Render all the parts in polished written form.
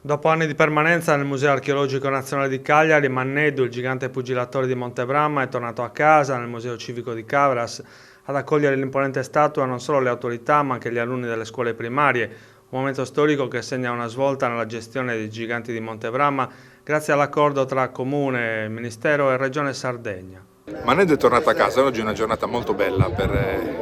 Dopo anni di permanenza nel Museo Archeologico Nazionale di Cagliari, Manneddu, il gigante pugilatore di Montebramma, è tornato a casa nel Museo Civico di Cabras ad accogliere l'imponente statua non solo le autorità ma anche gli alunni delle scuole primarie, un momento storico che segna una svolta nella gestione dei giganti di Montebramma grazie all'accordo tra Comune, Ministero e Regione Sardegna. Manneddu è tornato a casa, oggi è una giornata molto bella per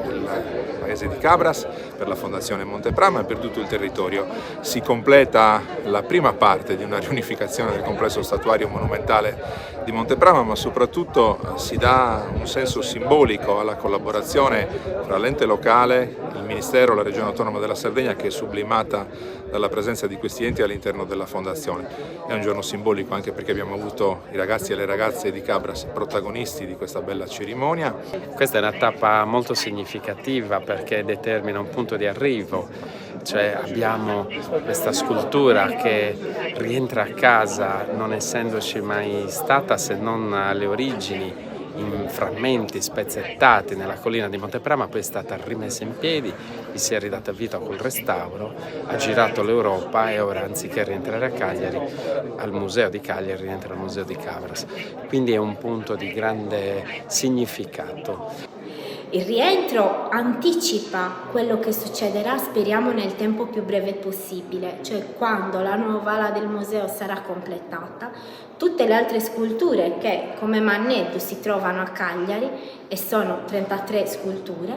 il paese di Cabras, per la Fondazione Montebramma e per tutto il territorio. Si completa la prima parte di una riunificazione del complesso statuario monumentale di Montebramma, ma soprattutto si dà un senso simbolico alla collaborazione tra l'ente locale, il Ministero e la Regione Autonoma della Sardegna, che è sublimata dalla presenza di questi enti all'interno della Fondazione. È un giorno simbolico anche perché abbiamo avuto i ragazzi e le ragazze di Cabras protagonisti di questa bella cerimonia. Questa è una tappa molto significativa perché determina un punto di arrivo, cioè abbiamo questa scultura che rientra a casa non essendoci mai stata se non alle origini, in frammenti spezzettati nella collina di Montebramma, poi è stata rimessa in piedi, gli si è ridata vita col restauro, ha girato l'Europa e ora anziché rientrare a Cagliari, al Museo di Cagliari, rientra al Museo di Cabras. Quindi è un punto di grande significato. Il rientro anticipa quello che succederà, speriamo, nel tempo più breve possibile, cioè quando la nuova ala del museo sarà completata, tutte le altre sculture che come Manneddu si trovano a Cagliari, e sono 33 sculture,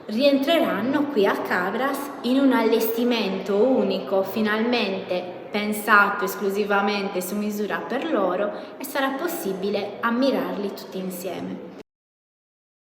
rientreranno qui a Cabras in un allestimento unico, finalmente pensato esclusivamente su misura per loro, e sarà possibile ammirarli tutti insieme.